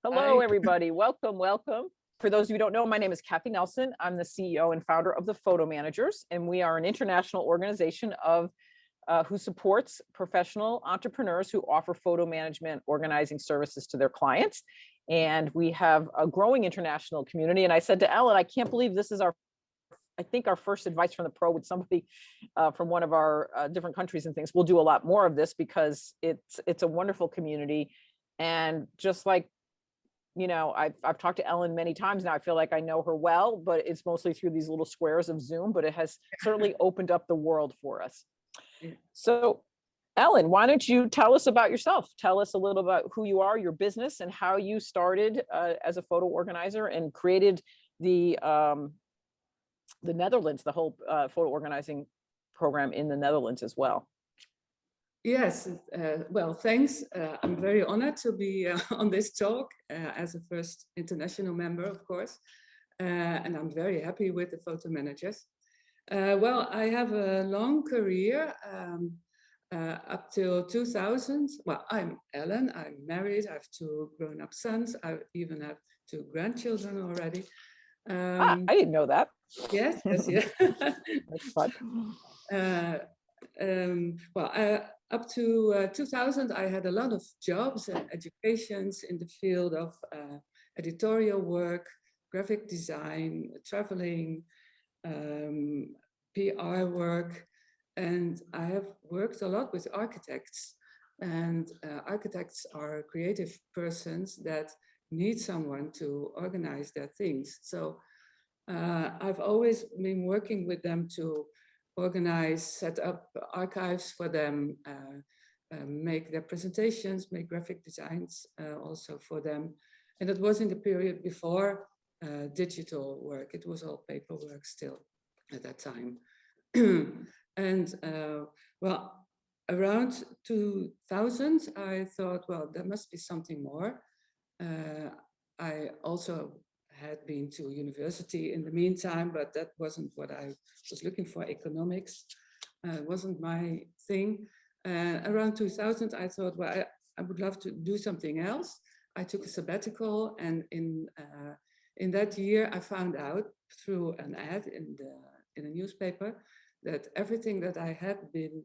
Hello, Hi. everybody. Welcome, welcome. For those of you who don't know, my name is Kathy Nelson. I'm the CEO and founder of the Photo Managers, and we are an international organization who supports professional entrepreneurs who offer photo management organizing services to their clients. And we have a growing international community. And I said to Ellen, I can't believe this is our first advice from the pro with somebody from one of our different countries and things. We'll do a lot more of this because it's a wonderful community. And just like, I've talked to Ellen many times now. I feel like I know her well, but it's mostly through these little squares of Zoom, but it has certainly opened up the world for us. Yeah. So Ellen, why don't you tell us about yourself? Tell us a little about who you are, your business, and how you started as a photo organizer and created the Netherlands, the whole photo organizing program in the Netherlands as well. Yes, well, thanks. I'm very honored to be on this talk as a first international member, of course. And I'm very happy with the photo managers. Well, I have a long career up till 2000. Well, I'm Ellen, I'm married, I have two grown-up sons, I even have two grandchildren already. I didn't know that. Yes, yeah. That's fun. Up to 2000, I had a lot of jobs and educations in the field of editorial work, graphic design, traveling, PR work, and I have worked a lot with architects. And architects are creative persons that need someone to organize their things. So I've always been working with them to organize, set up archives for them, make their presentations, make graphic designs also for them. And it was in the period before digital work. It was all paperwork still at that time. And well, around 2000, I thought, well, there must be something more. I also had been to university in the meantime, but that wasn't what I was looking for. Economics wasn't my thing. Around 2000, I thought, well, I would love to do something else. I took a sabbatical, and in that year, I found out through an ad in a newspaper that everything that I had been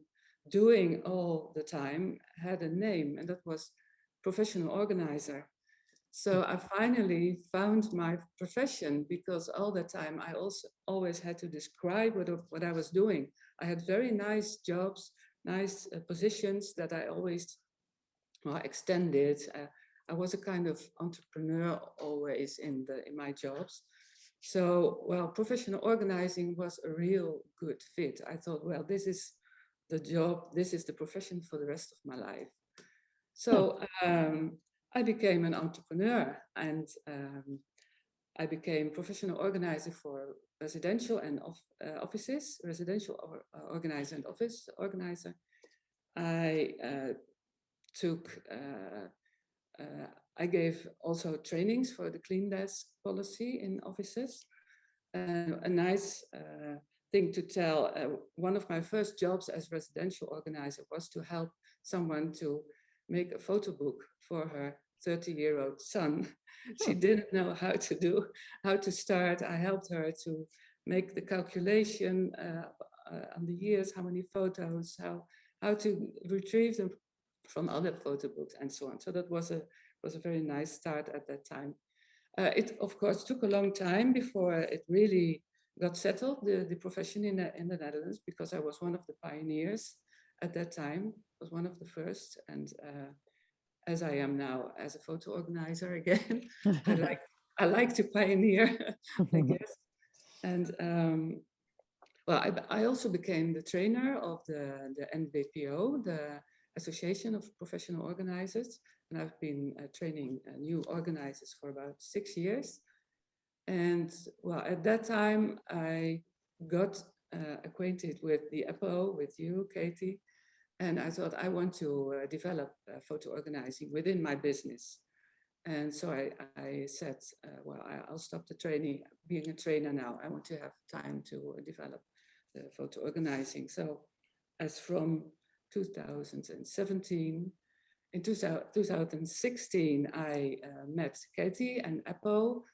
doing all the time had a name, and that was professional organizer. So I finally found my profession, because all the time I also always had to describe what I was doing. I had very nice jobs, nice positions that I always extended. I was a kind of entrepreneur always in my jobs. So, well, professional organizing was a real good fit. I thought, well, this is the job, this is the profession for the rest of my life. So I became an entrepreneur, and I became professional organizer for residential and offices, residential organizer and office organizer. I I gave also trainings for the clean desk policy in offices. A nice thing to tell, one of my first jobs as residential organizer was to help someone to make a photo book for her 30-year-old son. She didn't know how to start. I helped her to make the calculation on the years, how many photos, how to retrieve them from other photo books and so on. So that was a very nice start at that time. It, of course, took a long time before it really got settled, the profession in the Netherlands, because I was one of the pioneers at that time, was one of the first. And as I am now as a photo organizer again, I like to pioneer, I guess. And well, I also became the trainer of the NBPO, the Association of Professional Organizers. And I've been training new organizers for about 6 years. And well, at that time, I got acquainted with the EPO, with you, Katie. And I thought I want to develop photo organizing within my business. And so I said, well, I'll stop being a trainer now. I want to have time to develop the photo organizing. So as from 2017, in 2016, I met Katie and Apple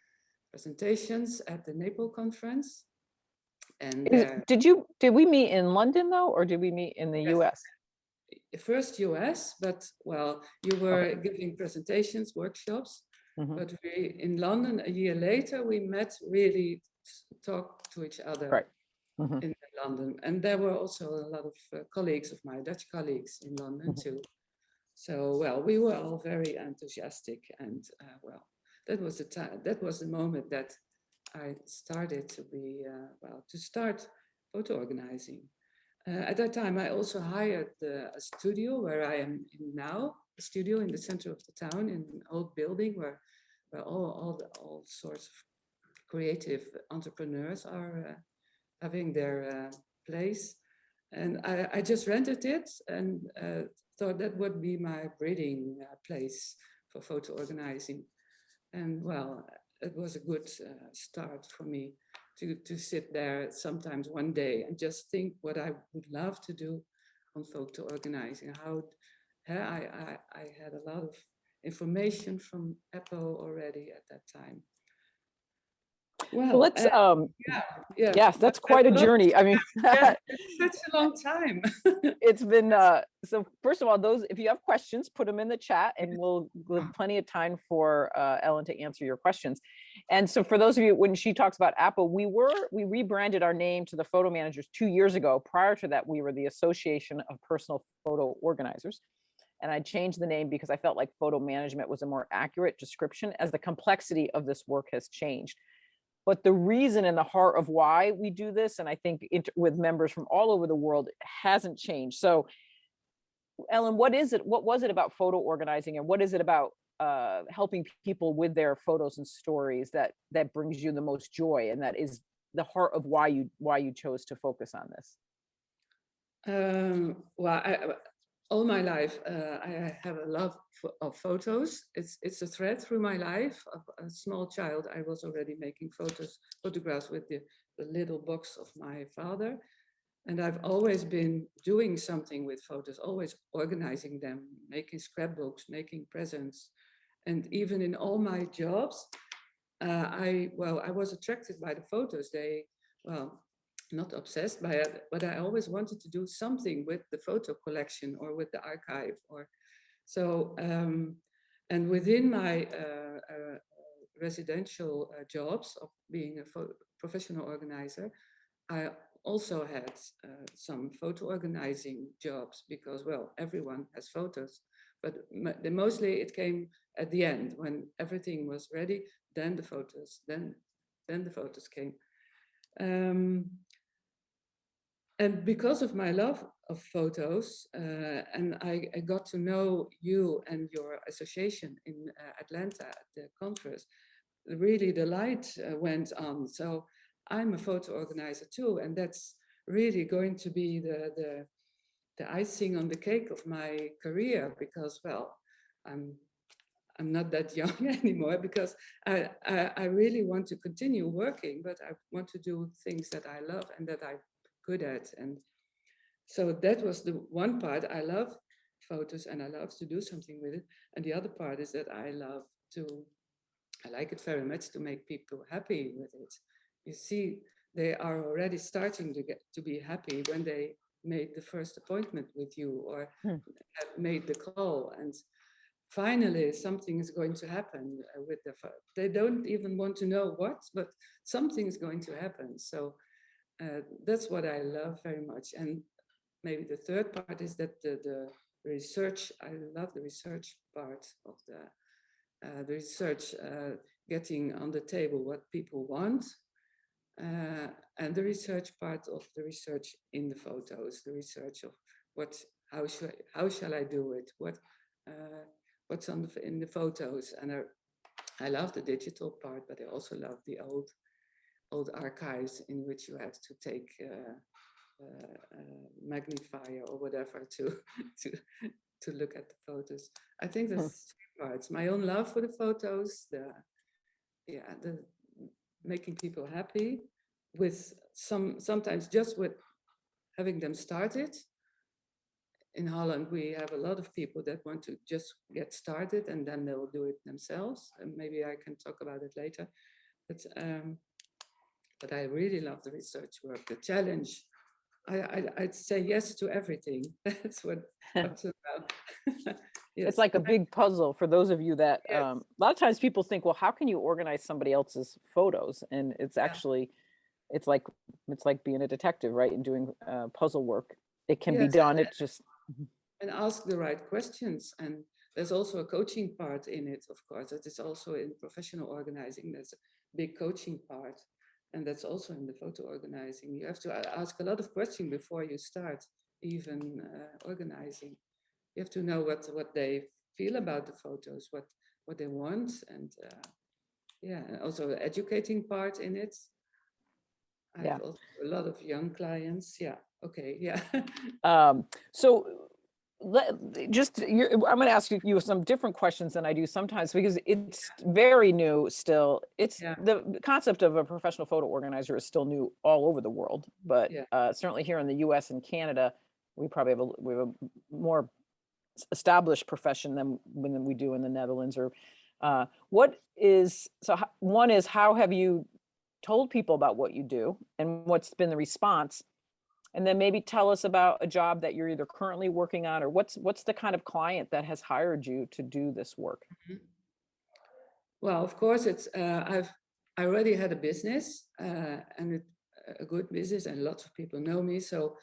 presentations at the NAPO conference. And Did we meet in London though, or did we meet in the US? First US, but well, you were giving presentations, workshops, but we, in London a year later, we met really talk to each other. Right. In London. And there were also a lot of colleagues of my Dutch colleagues in London too. So, well, we were all very enthusiastic, and well, that was the time, that was the moment that I started to be, to start photo organizing. At that time, I also hired a studio where I am in now, a studio in the center of the town in an old building where all sorts of creative entrepreneurs are having their place. And I just rented it and thought that would be my breeding place for photo organizing. And well, it was a good start for me to sit there sometimes one day and just think what I would love to do on photo organizing. How I had a lot of information from Apple already at that time. Well, let's yes, that's quite a journey. I mean, it's such a long time. It's been so first of all, those, if you have questions, put them in the chat and we'll have plenty of time for Ellen to answer your questions. And so for those of you, when she talks about Apple, we rebranded our name to the Photo Managers 2 years ago. Prior to that, we were the Association of Personal Photo Organizers. And I changed the name because I felt like photo management was a more accurate description as the complexity of this work has changed. But the reason and the heart of why we do this, and I think with members from all over the world, hasn't changed. So, Ellen, what was it about photo organizing, and what is it about helping people with their photos and stories that brings you the most joy, and that is the heart of why you chose to focus on this? Well, all my life, I have a love of photos. It's a thread through my life. Of a small child, I was already making photographs with the little box of my father. And I've always been doing something with photos, always organizing them, making scrapbooks, making presents. And even in all my jobs, I was attracted by the photos. Not obsessed by it, but I always wanted to do something with the photo collection or with the archive, or so. And within my residential jobs of being a professional organizer, I also had some photo organizing jobs because, well, everyone has photos, but mostly it came at the end when everything was ready. Then the photos came. And because of my love of photos, and I got to know you and your association in Atlanta at the conference, really the light went on. So I'm a photo organizer too, and that's really going to be the icing on the cake of my career, because, well, I'm not that young anymore, because I really want to continue working, but I want to do things that I love and that I'm good at. And so that was the one part. I love photos and I love to do something with it. And the other part is that I like it very much to make people happy with it. You see, they are already starting to be happy when they made the first appointment with you or made the call. And finally, something is going to happen with the photo. They don't even want to know what, but something is going to happen. So that's what I love very much. And maybe the third part is that the research, I love the research part of the research, getting on the table what people want, and the research part of the research in the photos, the research of how shall I do it, what's in the photos. And I love the digital part, but I also love the old archives in which you have to take magnifier or whatever to look at the photos. I think that's three parts: my own love for the photos, the making people happy with sometimes just with having them started in Holland, we have a lot of people that want to just get started and then they'll do it themselves. And maybe I can talk about it later. But I really love the research work, the challenge. I'd say yes to everything. That's what it's about. Yes. It's like a big puzzle for those of you that, Yes. a lot of times people think, well, how can you organize somebody else's photos? And it's Yeah. actually, it's like being a detective, right? And doing puzzle work. It can be Yes, done. It's just, and ask the right questions. And there's also a coaching part in it, of course. That is also in professional organizing. There's a big coaching part. And that's also in the photo organizing. You have to ask a lot of questions before you start even organizing. You have to know what they feel about the photos, what they want. And yeah, and also the educating part in it. I yeah. have also a lot of young clients. Yeah. Okay. Yeah. So I'm going to ask you some different questions than I do sometimes because it's very new still. It's Yeah. the concept of a professional photo organizer is still new all over the world, but Yeah. certainly here in the US and Canada, we probably have a more established profession than we do in the Netherlands. Or one is, how have you told people about what you do and what's been the response? And then maybe tell us about a job that you're either currently working on, or what's the kind of client that has hired you to do this work? Mhm. Well, of course, I already had a business and a good business, and lots of people know me. So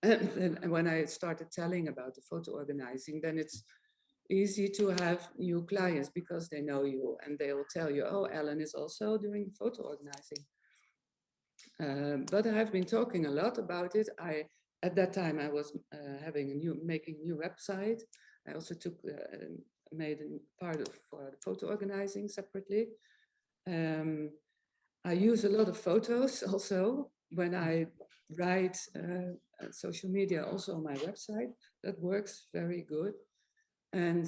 and when I started telling about the photo organizing, then it's easy to have new clients because they know you and they will tell you, oh, Ellen is also doing photo organizing. But I have been talking a lot about it. At that time I was making a new website. I also made a part of for the photo organizing separately. I use a lot of photos also when I write social media, also on my website. That works very good. And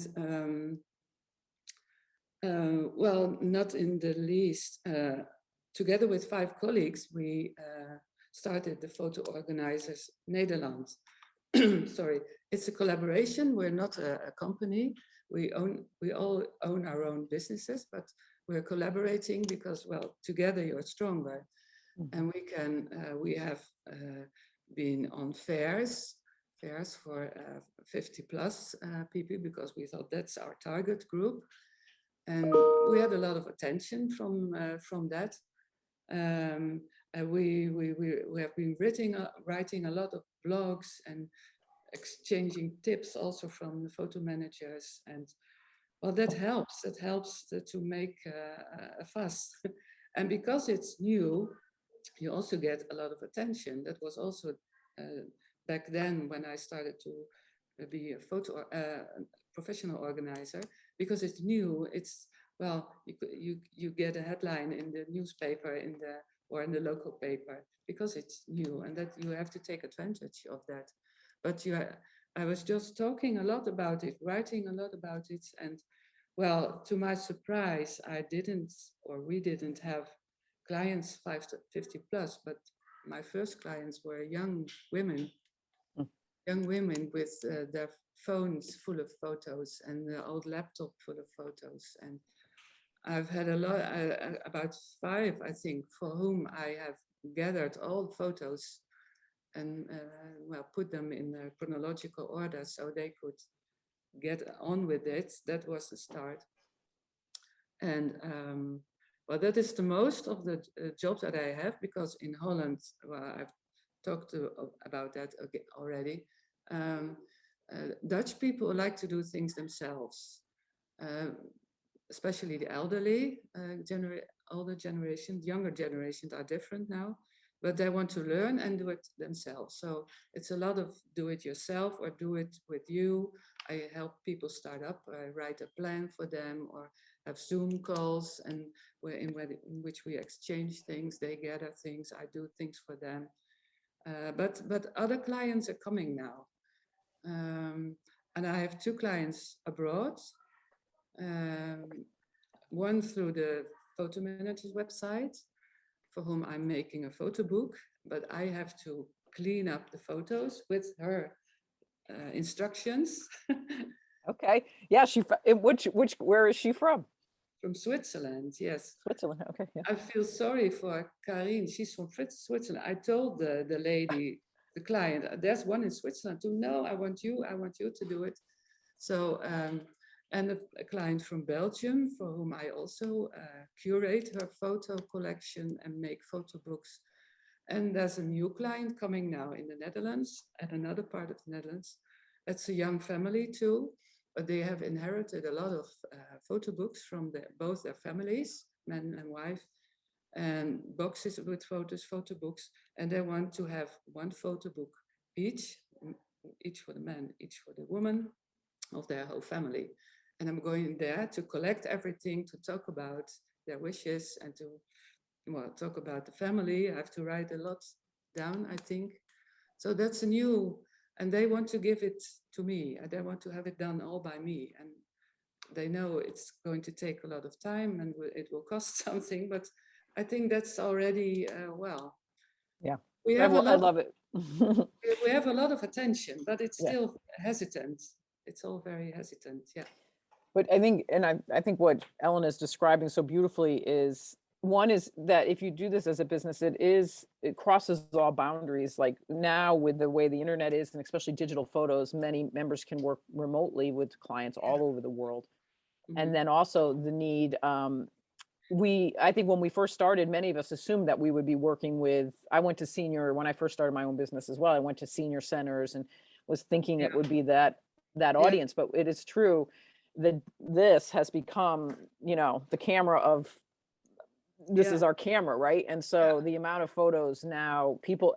well, not in the least, together with 5 colleagues, we started the Photo Organizers Nederland. Sorry, it's a collaboration. We're not a company. We all own our own businesses, but we're collaborating because, well, together you're stronger. And we have been on fairs for 50 plus people because we thought that's our target group. And we had a lot of attention from that. We have been writing a lot of blogs and exchanging tips also from the photo managers, and well, that helps. That helps to make a fuss. And because it's new, you also get a lot of attention. That was also back then when I started to be a professional organizer, because it's new. It's, well, you get a headline in the newspaper or in the local paper because it's new, and that you have to take advantage of that. But I was just talking a lot about it, writing a lot about it, and well, to my surprise, we didn't have clients 50 plus, but my first clients were young women with their phones full of photos and the old laptop full of photos. And I've had a lot, about 5, I think, for whom I have gathered all photos and well, put them in a chronological order so they could get on with it. That was the start. And well, that is the most of the jobs that I have, because in Holland, well, I've talked about that already. Dutch people like to do things themselves, especially the elderly older generations. Younger generations are different now, but they want to learn and do it themselves. So it's a lot of do it yourself or do it with you. I help people start up. I write a plan for them, or have Zoom calls, and in which we exchange things. They gather things. I do things for them. But other clients are coming now, and I have 2 clients abroad. One through the photo manager's website, for whom I'm making a photo book, but I have to clean up the photos with her instructions. Okay. Yeah. Where is she from? From Switzerland, yes. Switzerland. Okay. Yeah. I feel sorry for Karine. She's from Switzerland. I told the lady, the client, there's one in Switzerland too. No, I want you to do it. So, and a client from Belgium for whom I also curate her photo collection and make photo books. And there's a new client coming now in the Netherlands, at another part of the Netherlands. It's a young family too, but they have inherited a lot of photo books from both their families, man and wife, and boxes with photos, photo books, and they want to have one photo book each, each for the man, each for the woman of their whole family. And I'm going there to collect everything, to talk about their wishes and to talk about the family. I have to write a lot down, I think. So that's a new, and they want to give it to me. They want to have it done all by me. And they know it's going to take a lot of time and it will cost something, but I think that's already, well. Yeah. We have a I lot, love it. we have a lot of attention, but it's Yeah. still hesitant. It's all very hesitant, yeah. But I think, and I think what Ellen is describing so beautifully is, one is that if you do this as a business, it crosses all boundaries. Like now with the way the internet is, and especially digital photos, many members can work remotely with clients all over the world. And then also the need, I think when we first started, many of us assumed that we would be working with, I went to when I first started my own business as well, I went to senior centers and was thinking it would be that audience, but it is true that this has become, the camera of, this is our camera, right? And so the amount of photos now, people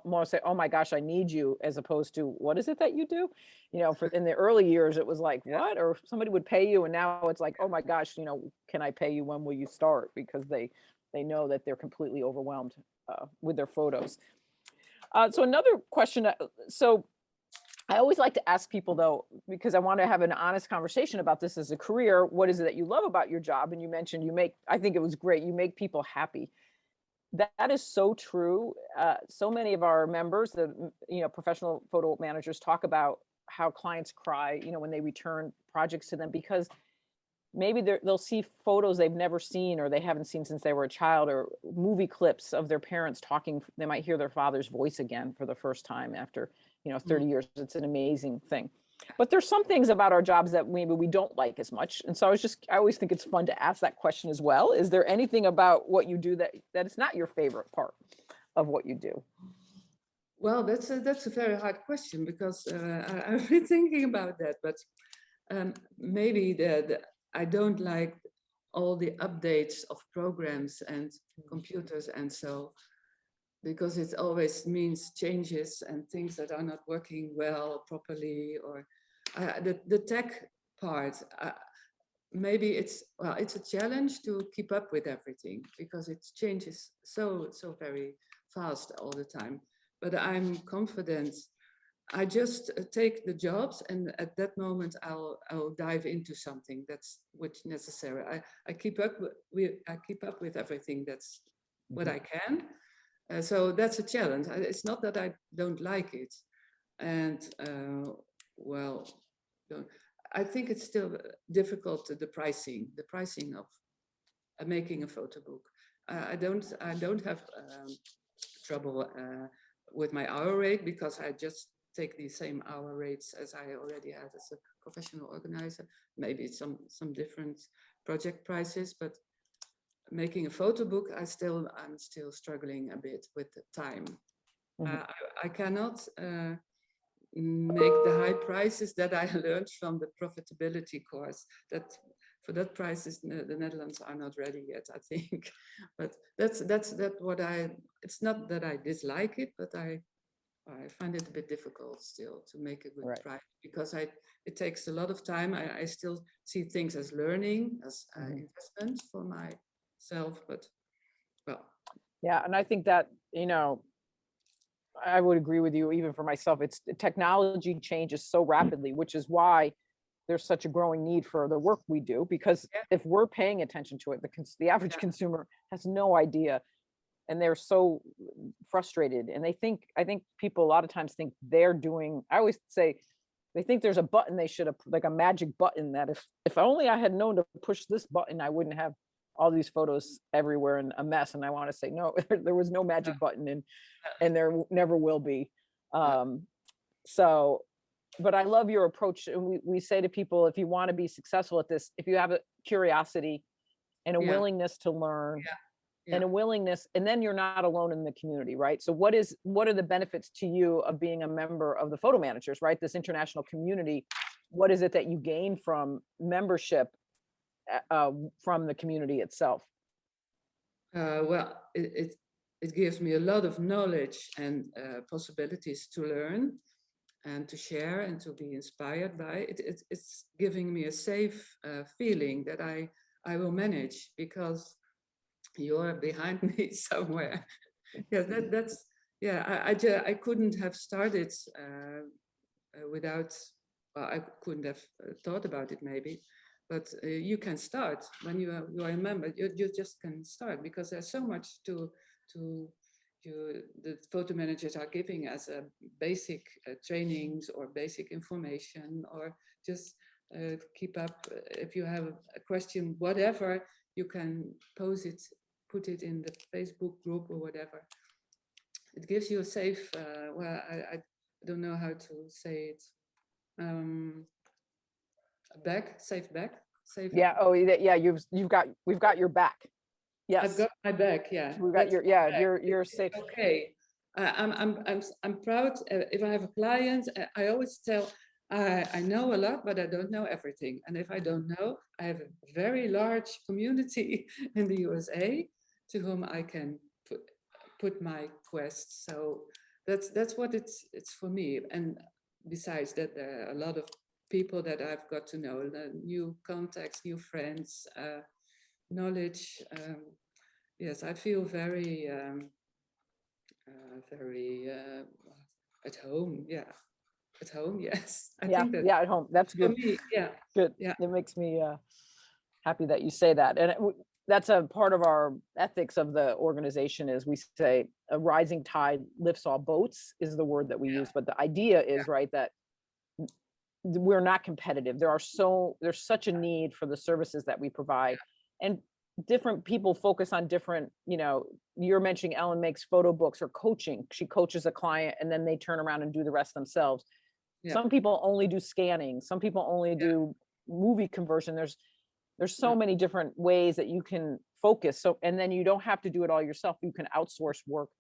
more say, oh my gosh, I need you, as opposed to, what is it that you do? For in the early years, it was like, what? Or somebody would pay you, and now it's like, oh my gosh, can I pay you? When will you start? Because they know that they're completely overwhelmed with their photos. So another question, so I always like to ask people, though, because I want to have an honest conversation about this as a career. What is it that you love about your job? And you mentioned I think it was great, you make people happy. That is so true. So many of our members, professional photo managers, talk about how clients cry, when they return projects to them, because maybe they'll see photos they've never seen or they haven't seen since they were a child, or movie clips of their parents talking. They might hear their father's voice again for the first time after 30 years. It's an amazing thing. But there's some things about our jobs that maybe we don't like as much. And so I always think it's fun to ask that question as well. Is there anything about what you do that is not your favorite part of what you do? Well, that's a very hard question, because I've been thinking about that. But maybe I don't like all the updates of programs and computers and so, because it always means changes and things that are not working well properly, or the tech part. Maybe it's a challenge to keep up with everything, because it changes so very fast all the time. But I'm confident. I just take the jobs, and at that moment I'll dive into something that's which necessary. I keep up with everything. That's what I can. So that's a challenge. It's not that I don't like it, and well, I think it's still difficult, the pricing of making a photo book. I don't have trouble with my hour rate, because I just take the same hour rates as I already had as a professional organizer. Maybe some different project prices, but making a photo book, I'm still struggling a bit with the time. I cannot make the high prices that I learned from the profitability course. That for that prices, the Netherlands are not ready yet, I think. But that's what it's not that I dislike it, but I find it a bit difficult still to make a good price, because it takes a lot of time. I still see things as learning, as investment for myself, but well. Yeah, and I think that, I would agree with you. Even for myself, it's technology changes so rapidly, which is why there's such a growing need for the work we do, because if we're paying attention to it, the average consumer has no idea and they're so frustrated, and I think people a lot of times think they're doing, I always say, they think there's a button they should have, like a magic button, that if only I had known to push this button, I wouldn't have all these photos everywhere and a mess. And I want to say, no, there was no magic button, and there never will be. So, but I love your approach. And we say to people, if you want to be successful at this, if you have a curiosity and a Yeah. willingness to learn, Yeah. and a willingness, and then you're not alone in the community, right? So what are the benefits to you of being a member of the photo managers, right? This international community, what is it that you gain from membership, from the community itself? Well, it gives me a lot of knowledge and possibilities to learn and to share and to be inspired by. It's giving me a safe feeling that I will manage, because you're behind me somewhere. Yeah, that's yeah. I couldn't have started without. Well, I couldn't have thought about it maybe, but you can start when you are a member. You just can start, because there's so much to you the photo managers are giving as a basic trainings or basic information, or just keep up. If you have a question, whatever, you can pose it, put it in the Facebook group or whatever. It gives you a safe, well, I don't know how to say it, a back, safe back, safe. Yeah. Oh, yeah. We've got your back. Yes. I've got my back. Yeah. We've got your, yeah, you're It's safe. okay. I'm proud. If I have a client, I always tell, I know a lot, but I don't know everything. And if I don't know, I have a very large community in the USA to whom I can put my quests. So that's what it's for me. And besides that, there are a lot of people that I've got to know, new contacts, new friends, knowledge. Yes, I feel very, very at home. Yeah, at home. Yes, I think that Yeah, at home. That's for good. me. Yeah, Good. yeah. It makes me happy that you say that. And that's a part of our ethics of the organization, is we say a rising tide lifts all boats is the word that we use. But the idea is, right, that we're not competitive. There's such a need for the services that we provide. And different people focus on different, you're mentioning Ellen makes photo books or coaching. She coaches a client and then they turn around and do the rest themselves. Yeah. Some people only do scanning. Some people only do movie conversion. There's so many different ways that you can focus. So, and then you don't have to do it all yourself. You can outsource work.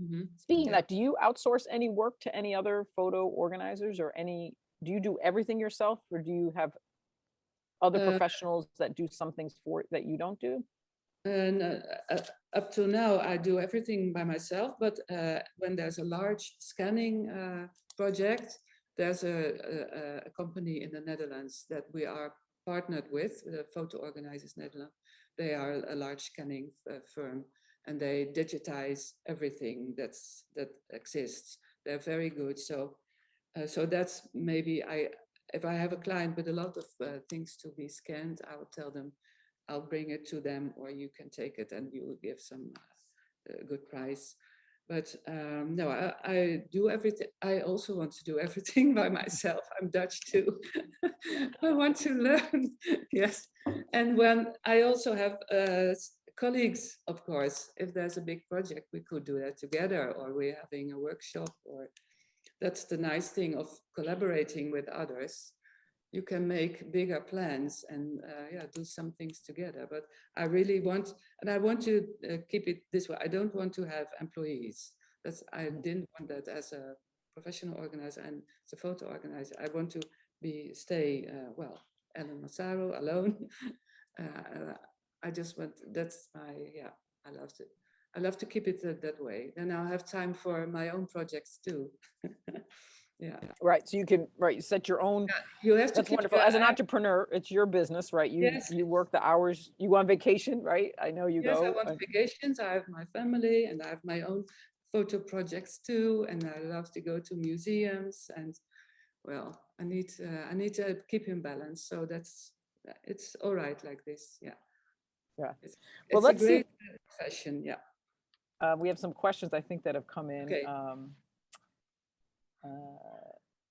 Mm-hmm. Speaking of that, do you outsource any work to any other photo organizers, or do you do everything yourself, or do you have other professionals that do some things that you don't do? And up to now, I do everything by myself. But when there's a large scanning project, there's a company in the Netherlands that we are partnered with, the Photo Organizers Netherlands. They are a large scanning firm, and they digitize everything that exists. They're very good. So that's maybe if I have a client with a lot of things to be scanned, I will tell them, I'll bring it to them, or you can take it and you will give some good price. But no, I do everything. I also want to do everything by myself. I'm Dutch too. I want to learn. Yes. And when I also have colleagues, of course, if there's a big project, we could do that together, or we're having a workshop, or that's the nice thing of collaborating with others. You can make bigger plans and do some things together. But I really want, and I want to keep it this way. I don't want to have employees. I didn't want that as a professional organizer and as a photo organizer. I want to stay Ellen Massaro, alone. I just want, that's my, I love to keep it that way. Then I'll have time for my own projects too. Yeah. Right. So you can, you set your own. You have to That's wonderful. As an entrepreneur, it's your business, right? You work the hours, you go on vacation, right? I know you Yes, go. I want vacations. I have my family and I have my own photo projects too. And I love to go to museums, and well, I need to keep in balance. So it's all right like this. Yeah. Yeah. It's Well, a great profession. Yeah. We have some questions I think that have come in. Okay.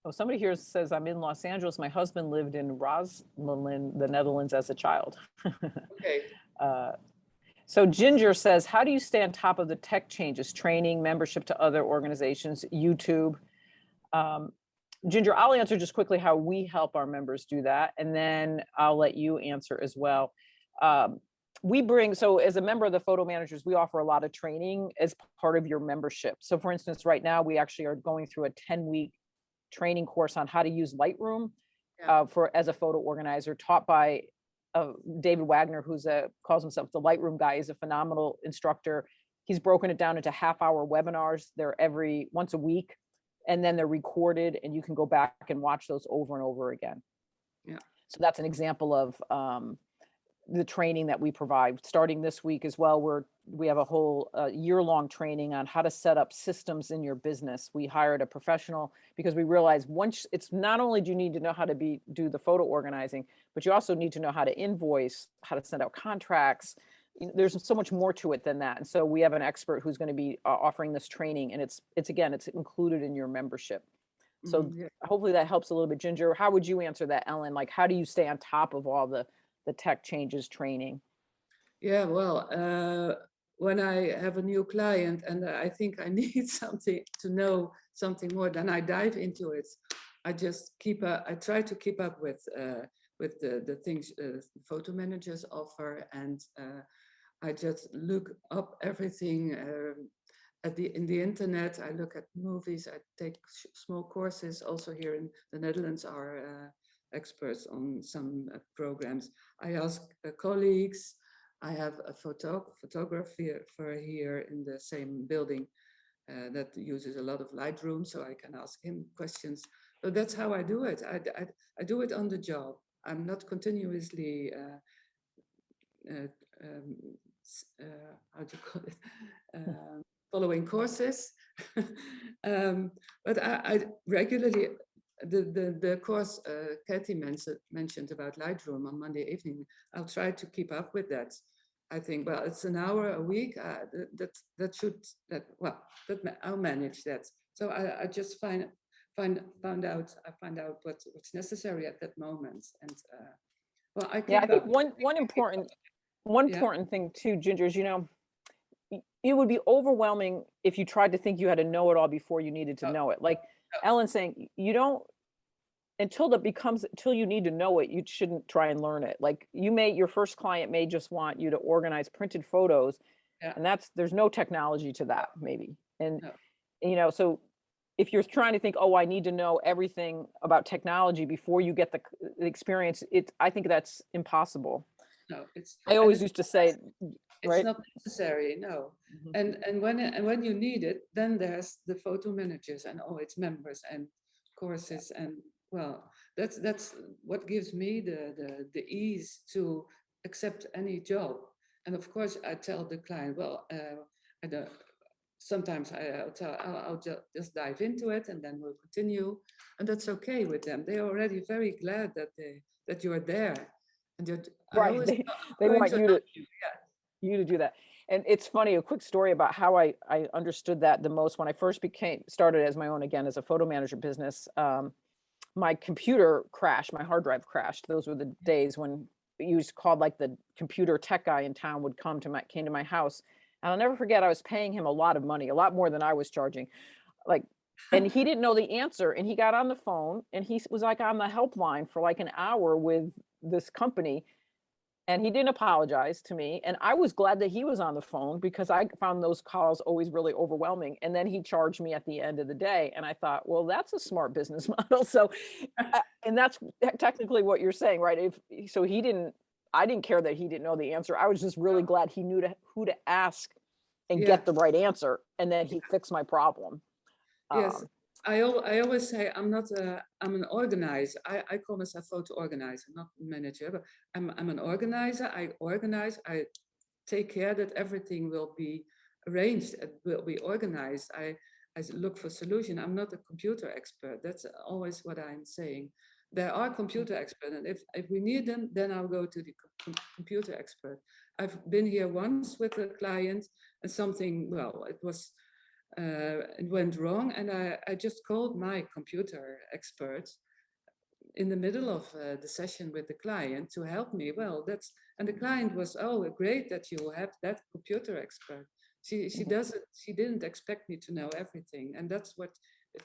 Oh, somebody here says, I'm in Los Angeles. My husband lived in Rosmalen, the Netherlands as a child. Okay. So Ginger says, how do you stay on top of the tech changes, training, membership to other organizations, YouTube? Ginger, I'll answer just quickly how we help our members do that, and then I'll let you answer as well. So as a member of the photo managers, we offer a lot of training as part of your membership. So for instance, right now, we actually are going through a 10-week training course on how to use Lightroom as a photo organizer, taught by David Wagner, calls himself the Lightroom guy. He's a phenomenal instructor. He's broken it down into half-hour webinars. They're once a week, and then they're recorded, and you can go back and watch those over and over again. Yeah. So that's an example of the training that we provide. Starting this week as well, we have a whole year-long training on how to set up systems in your business. We hired a professional because we realized it's not only do you need to know how to do the photo organizing, but you also need to know how to invoice, how to send out contracts. There's so much more to it than that. And so we have an expert who's going to be offering this training, and it's included in your membership. So hopefully that helps a little bit. Ginger, how would you answer that, Ellen? Like, how do you stay on top of all the tech changes training? Yeah, well, when I have a new client and I think I need to know something more, then I dive into it. I try to keep up with the things photo managers offer, and I just look up everything in the internet. I look at movies. I take small courses. Also here in the Netherlands are experts on some programs. I ask colleagues. I have a photographer here in the same building that uses a lot of Lightroom, so I can ask him questions. So that's how I do it. I do it on the job. I'm not continuously how do you call it? Following courses. But I regularly, the course Kathy mentioned about Lightroom on Monday evening, I'll try to keep up with that. I think, well, it's an hour a week. I'll manage that. So I just find out what's necessary at that moment, and well, I keep I think up. one important thing too, Ginger, is it would be overwhelming if you tried to think you had to know it all before you needed to know it. Like Ellen's saying, until you need to know it, you shouldn't try and learn it. Like your first client may just want you to organize printed photos, and there's no technology to that maybe. And so if you're trying to think, oh, I need to know everything about technology before you get the experience, I think that's impossible. No, I always used to say, it's right? not necessary, no. And when you need it, then there's the photo managers and all its members and courses, and well, that's what gives me the ease to accept any job. And of course, I tell the client, well, I don't. Sometimes I'll just dive into it, and then we'll continue, and that's okay with them. They're already very glad that you're there, and right. They want you to do that. And it's funny, a quick story about how I understood that the most when I first started as my own, again, as a photo manager business. My computer crashed, my hard drive crashed. Those were the days when you called like the computer tech guy in town would came to my house. And I'll never forget, I was paying him a lot of money, a lot more than I was charging. And he didn't know the answer. And he got on the phone and he was like on the helpline for like an hour with this company. And he didn't apologize to me. And I was glad that he was on the phone because I found those calls always really overwhelming. And then he charged me at the end of the day. And I thought, well, that's a smart business model. So, and that's technically what you're saying, right? I didn't care that he didn't know the answer. I was just really glad he knew who to ask and get the right answer. And then he fixed my problem. Yes. I always say I'm an organizer. I call myself photo organizer, not manager, but I'm an organizer. I organize. I take care that everything will be arranged. It will be organized. I look for solution. I'm not a computer expert. That's always what I'm saying. There are computer experts, and if we need them, then I'll go to the computer expert. I've been here once with a client and something, well, it went wrong, and I just called my computer expert in the middle of the session with the client to help me. Well, and the client was, oh, great that you have that computer expert. She didn't expect me to know everything, and that's what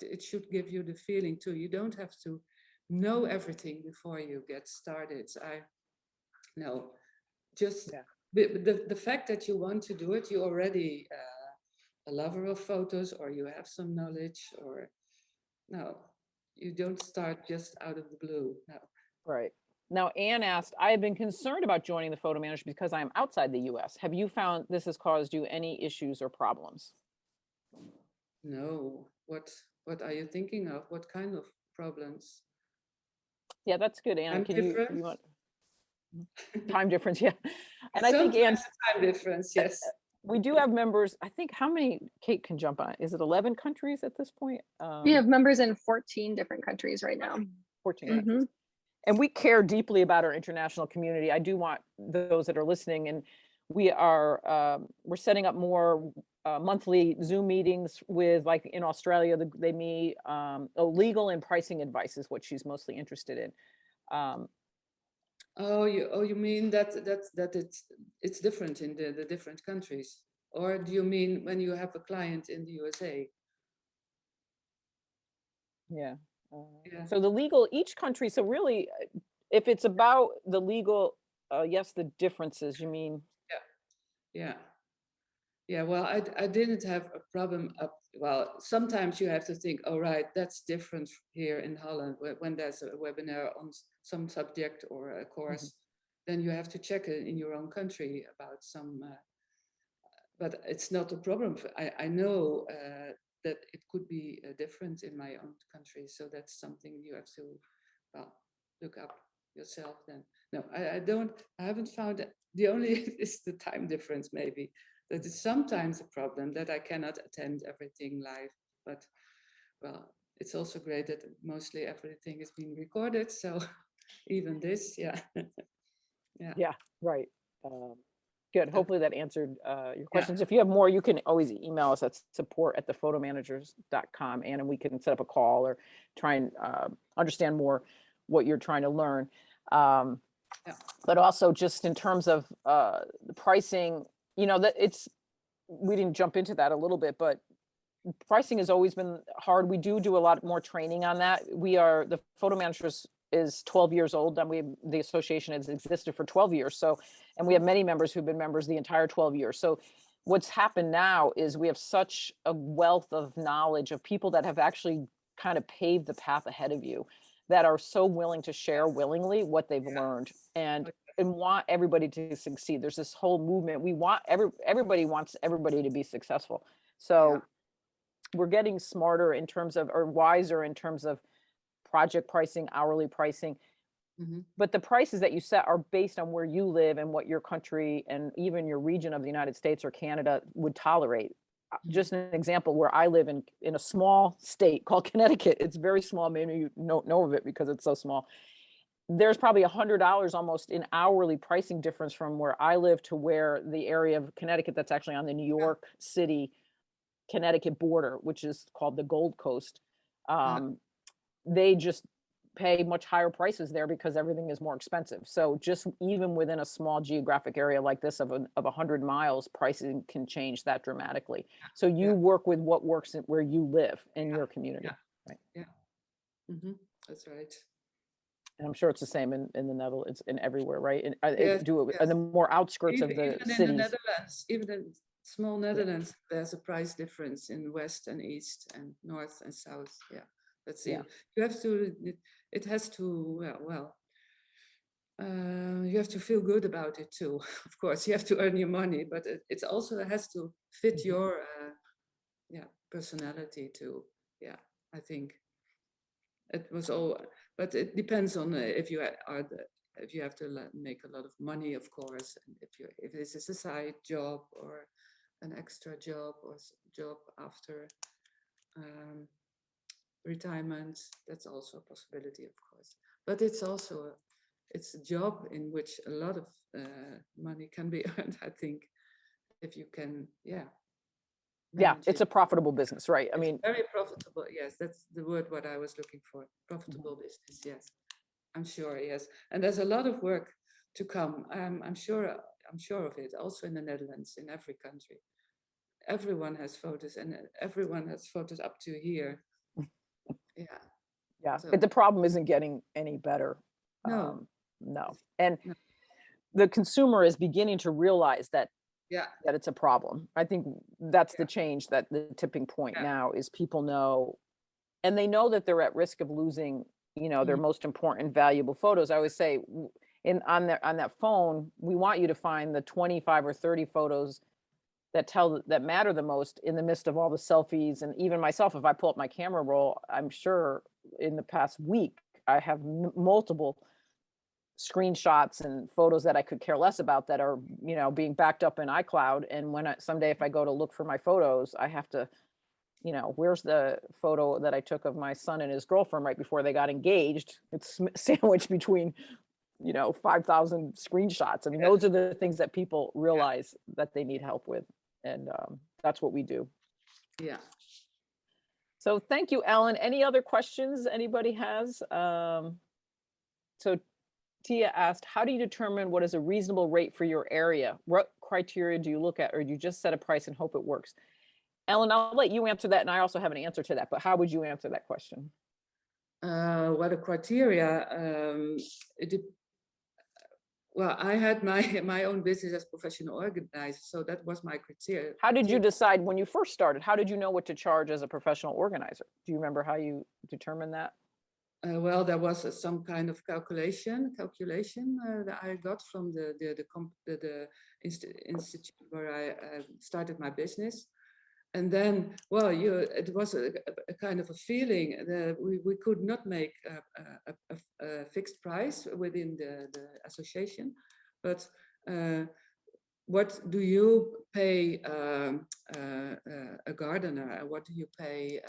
it should give you the feeling too. You don't have to know everything before you get started. I know, just Yeah. the fact that you want to do it, you already a lover of photos, or you have some knowledge, or no, you don't start just out of the blue. No. Right. Now, Anne asked, I have been concerned about joining the photo manager because I am outside the US. Have you found this has caused you any issues or problems? No. What are you thinking of? What kind of problems? Yeah, that's good, Anne. Time Can you difference? want time difference? Yeah. And I think, Anne, Sometimes time difference, yes. we do have members. I think how many Kate can jump on? Is it 11 countries at this point? We have members in 14 different countries right now. 14 Mhm. countries. And we care deeply about our international community. I do want those that are listening, and we're setting up more monthly Zoom meetings with, like in Australia, they meet. Legal and pricing advice is what she's mostly interested in. You mean that it's different in the different countries, or do you mean when you have a client in the USA? Yeah. Yeah. So the legal, each country. So really, if it's about the legal, yes, the differences. You mean? Yeah. Yeah, well, I didn't have a problem well, sometimes you have to think, oh, right, that's different here in Holland. When there's a webinar on some subject or a course, then you have to check it in your own country about some, but it's not a problem. I know that it could be different in my own country. So that's something you have to, well, look up yourself then. No, I haven't found it. The only is the time difference, maybe. That is sometimes a problem that I cannot attend everything live, but well, it's also great that mostly everything is being recorded. So even this, yeah. Yeah, right. Good. Hopefully that answered your Yeah. questions. If you have more, you can always email us at support@thephotomanagers.com, and we can set up a call or try and understand more what you're trying to learn. But also just in terms of the pricing, that we didn't jump into that a little bit, but pricing has always been hard. We do a lot more training on that. The Photo Managers is 12 years old, and the association has existed for 12 years. So, and we have many members who've been members the entire 12 years. So what's happened now is we have such a wealth of knowledge of people that have actually kind of paved the path ahead of you, that are so willing to share willingly what they've learned and want everybody to succeed. There's this whole movement. We want everybody wants everybody to be successful. So we're getting smarter in terms of, or wiser in terms of project pricing, hourly pricing. But the prices that you set are based on where you live and what your country and even your region of the United States or Canada would tolerate. Just an example, where I live in a small state called Connecticut. It's very small. Maybe you know of it because it's so small. There's probably $100 almost in hourly pricing difference from where I live to where the area of Connecticut that's actually on the New York City, Connecticut border, which is called the Gold Coast. They just pay much higher prices there because everything is more expensive. So just even within a small geographic area like this of 100 miles, pricing can change that dramatically. So you work with what works where you live in your community. Right. Yeah. That's right. And I'm sure it's the same in the Netherlands, in everywhere, right? And Yes, and the more outskirts of the even cities. in the Netherlands, even in small Netherlands, there's a price difference in west and east and north and south. Yeah, that's it. You have to. It has to. You have to feel good about it too. Of course, you have to earn your money, but it also has to fit your personality too. Yeah, I think it was all, but it depends on if you if you have to make a lot of money, of course, and if this is a side job or an extra job or job after retirement, that's also a possibility, of course. But it's also it's a job in which a lot of money can be earned, I think, if you can, Yeah, manage it's it. a profitable business, right? I It's mean, very profitable. Yes, that's the word what I was looking for. Profitable business. Yes, I'm sure. Yes, and there's a lot of work to come. I'm sure. I'm sure of it. Also in the Netherlands, in every country, everyone has photos, and everyone has photos up to here. Yeah. yeah, So but the problem isn't getting any better. no, No. And no. the consumer is beginning to realize that Yeah, it's a problem. I think that's yeah, the change, that the tipping point yeah. now is people know, and they know that they're at risk of losing, their Mhm. most important, valuable photos. I always say on that phone, we want you to find the 25 or 30 photos that matter the most in the midst of all the selfies. And even myself, if I pull up my camera roll, I'm sure in the past week, I have multiple screenshots and photos that I could care less about that are, being backed up in iCloud. And someday if I go to look for my photos, I have to, where's the photo that I took of my son and his girlfriend right before they got engaged? It's sandwiched between, 5,000 screenshots. I mean, Yes, those are the things that people realize that they need help with. And that's what we do. yeah. So thank you, Ellen. Any other questions anybody has? So Tia asked, how do you determine what is a reasonable rate for your area? What criteria do you look at, or do you just set a price and hope it works? Ellen, I'll let you answer that, and I also have an answer to that, but how would you answer that question? What are criteria? Well, I had my own business as professional organizer, so that was my criteria. How did you decide when you first started? How did you know what to charge as a professional organizer? Do you remember how you determined that? Well, there was some kind of calculation that I got from the institute where I started my business. And then, well, it was a kind of a feeling that we could not make a fixed price within the association, but what do you pay a gardener? What do you pay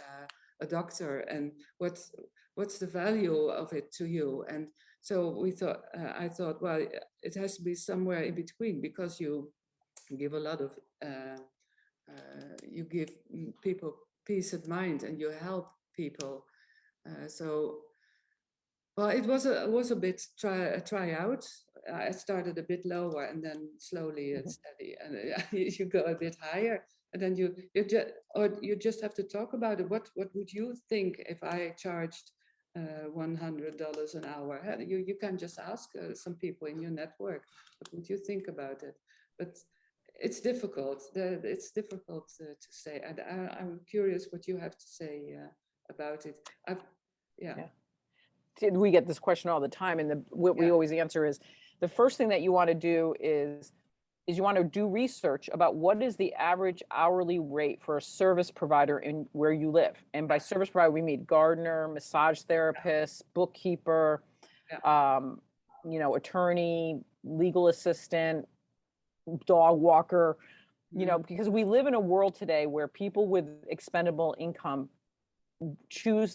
a doctor? And what's the value of it to you? And so I thought, well, it has to be somewhere in between, because you give a lot of you give people peace of mind and you help people. So, well, it was a bit try out. I started a bit lower and then slowly it's steady, and you go a bit higher, and then you just have to talk about it. What would you think if I charged $100 an hour? You can just ask some people in your network, what would you think about it? But it's difficult. It's difficult to say, and I'm curious what you have to say about it. Yeah. We get this question all the time, and what we always answer is, the first thing that you want to do is you want to do research about what is the average hourly rate for a service provider in where you live. And by service provider, we mean gardener, massage therapist, bookkeeper, attorney, legal assistant, dog walker, because we live in a world today where people with expendable income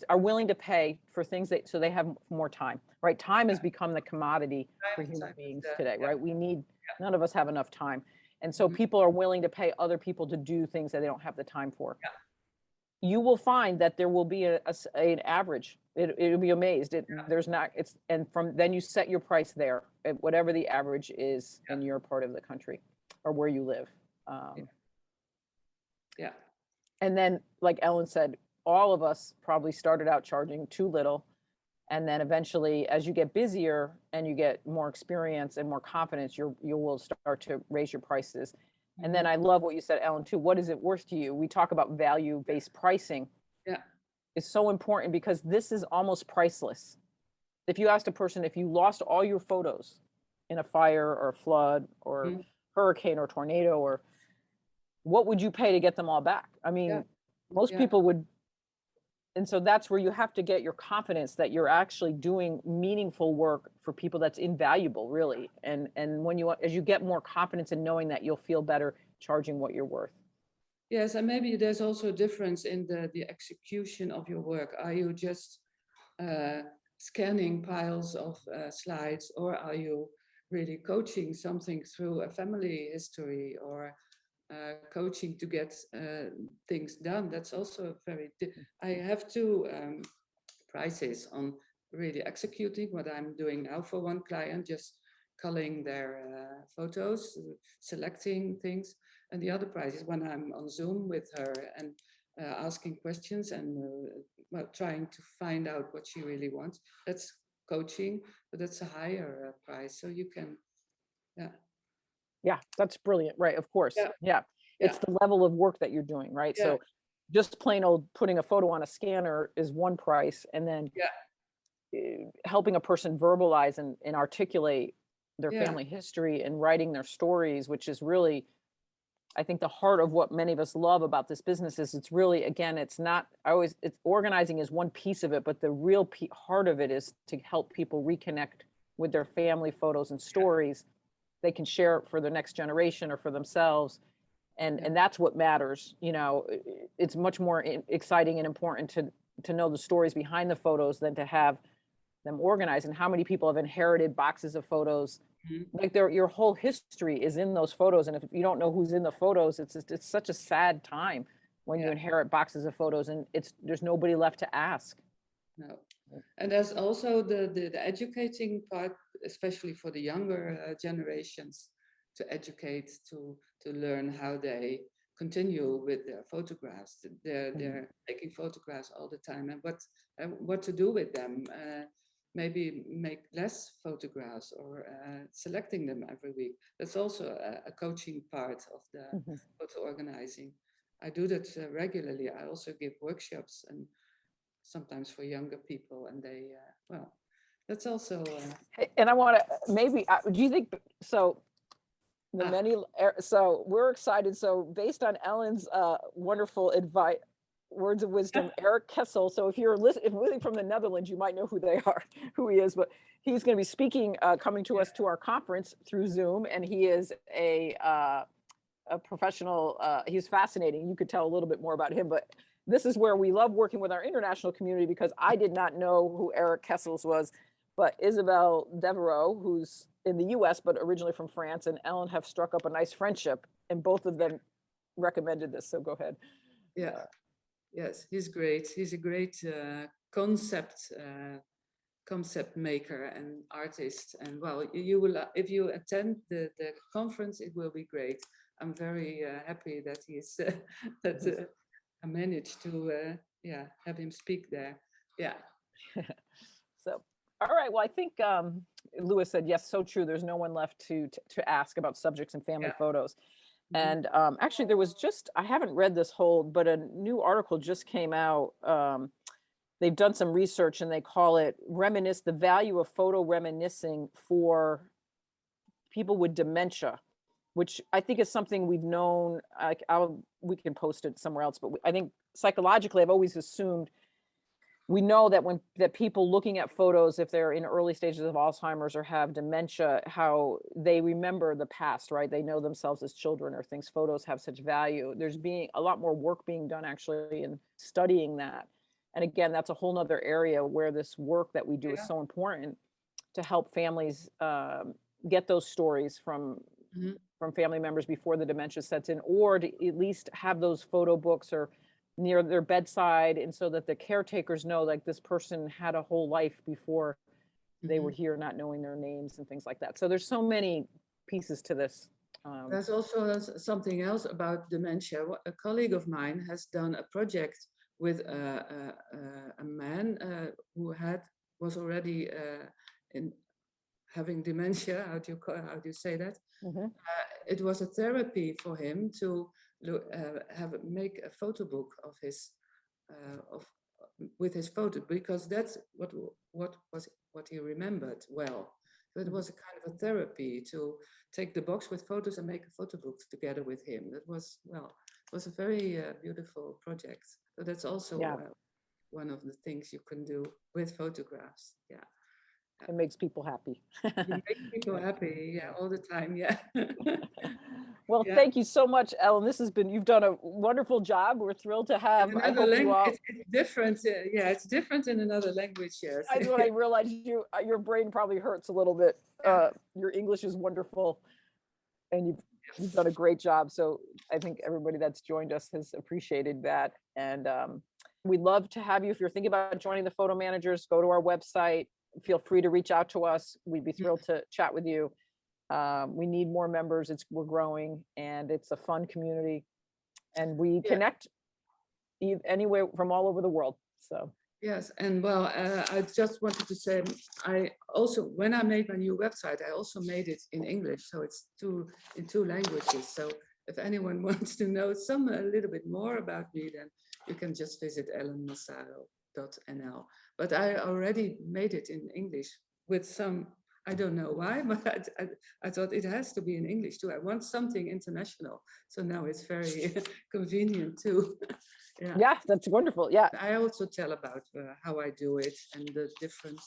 are willing to pay for things so they have more time, right? Time has become the commodity for human beings today, right? None of us have enough time. And so people are willing to pay other people to do things that they don't have the time for. You will find that there will be an average. You'll be amazed. And from then you set your price there at whatever the average is in your part of the country or where you live. And then, like Ellen said, all of us probably started out charging too little. And then eventually, as you get busier and you get more experience and more confidence, you will start to raise your prices. And then I love what you said, Ellen, too. What is it worth to you? We talk about value-based pricing. Yeah. It's so important because this is almost priceless. If you asked a person, if you lost all your photos in a fire or a flood or hurricane or tornado, or what would you pay to get them all back? I mean, most people would. And so that's where you have to get your confidence that you're actually doing meaningful work for people that's invaluable, really. And as you get more confidence in knowing that, you'll feel better charging what you're worth. Yes, and maybe there's also a difference in the execution of your work. Are you just scanning piles of slides, or are you really coaching something through a family history, or coaching to get things done? That's also very. I have two prizes on really executing what I'm doing now for one client, just culling their photos, selecting things. And the other prize is when I'm on Zoom with her and asking questions and well, trying to find out what she really wants. That's coaching, but that's a higher prize. So you can, yeah. Yeah, that's brilliant. Right. Of course. Yeah. Yeah. It's Yeah. the level of work that you're doing, right? Yeah. So just plain old putting a photo on a scanner is one price. And then helping a person verbalize and articulate their Yeah. family history and writing their stories, which is really, I think, the heart of what many of us love about this business is it's really, again, it's not, it's organizing is one piece of it, but the real heart of it is to help people reconnect with their family photos and stories. They can share it for the next generation or for themselves. And that's what matters. You know, it's much more exciting and important to know the stories behind the photos than to have them organized. And how many people have inherited boxes of photos? Like your whole history is in those photos, and if you don't know who's in the photos, it's such a sad time when you inherit boxes of photos and there's nobody left to ask. No. And there's also the educating part, especially for the younger generations, to educate, to learn how they continue with their photographs. They're taking photographs all the time, and what to do with them. Maybe make less photographs, or selecting them every week. That's also a coaching part of the photo organizing. I do that regularly. I also give workshops, and sometimes for younger people, and they well, that's also And I want to maybe do you think so the many so we're excited, so based on Ellen's wonderful advice, words of wisdom, Eric Kessel. So if you're listening from the Netherlands, you might know who they are, who he is, but he's going to be speaking, coming to us to our conference through Zoom, and he is a professional. He's fascinating. You could tell a little bit more about him, but this is where we love working with our international community, because I did not know who Eric Kessels was, but Isabel Devereaux, who's in the US, but originally from France, and Ellen have struck up a nice friendship, and both of them recommended this. So go ahead. Yeah. Yes, he's great. He's a great concept maker and artist. And well, you will, if you attend the conference, it will be great. I'm very happy that he's that I managed to have him speak there. Yeah. So, all right. Well, I think Louis said yes. So true. There's no one left to ask about subjects and family photos. And actually, there was just, I haven't read this whole, but a new article just came out. They've done some research, and they call it the value of photo reminiscing for people with dementia, which I think is something we've known. We can post it somewhere else, but I think psychologically, I've always assumed we know that that people looking at photos, if they're in early stages of Alzheimer's or have dementia, how they remember the past, right? They know themselves as children or things. Photos have such value. There's being a lot more work being done actually in studying that. And again, that's a whole nother area where this work that we do is so important to help families get those stories from family members before the dementia sets in, or to at least have those photo books or near their bedside, and so that the caretakers know, like, this person had a whole life before they were here, not knowing their names and things like that. So there's so many pieces to this. There's also something else about dementia. A colleague of mine has done a project with a man who was already in having dementia. How do you say that? It was a therapy for him to make a photo book of his with his photo, because that's what he remembered well. So it was a kind of a therapy to take the box with photos and make a photo book together with him. That was, well, it was a very beautiful project. So that's also one of the things you can do with photographs. Yeah. It makes people happy. It makes people happy, all the time, yeah. Well, Yeah. thank you so much, Ellen. You've done a wonderful job. We're thrilled to have, I Another hope you language, all, it's different. Yeah, it's different in another language. Yes. that's when I realized your brain probably hurts a little bit. Your English is wonderful and you've done a great job. So I think everybody that's joined us has appreciated that. And we'd love to have you. If you're thinking about joining the photo managers, go to our website. Feel free to reach out to us. We'd be thrilled to chat with you. We need more members. We're growing and it's a fun community. And we connect anywhere from all over the world. So Yes, and well, I just wanted to say, I also, when I made my new website, I also made it in English, so it's in two languages. So if anyone wants to know a little bit more about me, then you can just visit ellenmassaro.nl. But I already made it in English with some, I don't know why, but I thought it has to be in English too. I want something international, so now it's very convenient too. yeah, that's wonderful. Yeah. I also tell about how I do it and the different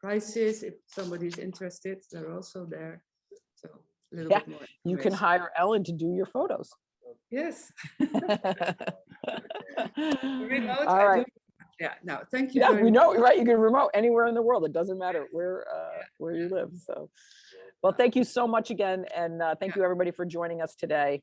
prices. If somebody's interested, they're also there. So a little bit more. You can hire Ellen to do your photos. Yes. Remote. Remote. All right. Yeah. No, thank you. Yeah, very we much. know, right? You can remote anywhere in the world. It doesn't matter where you live. So, well, thank you so much again, and thank you everybody for joining us today.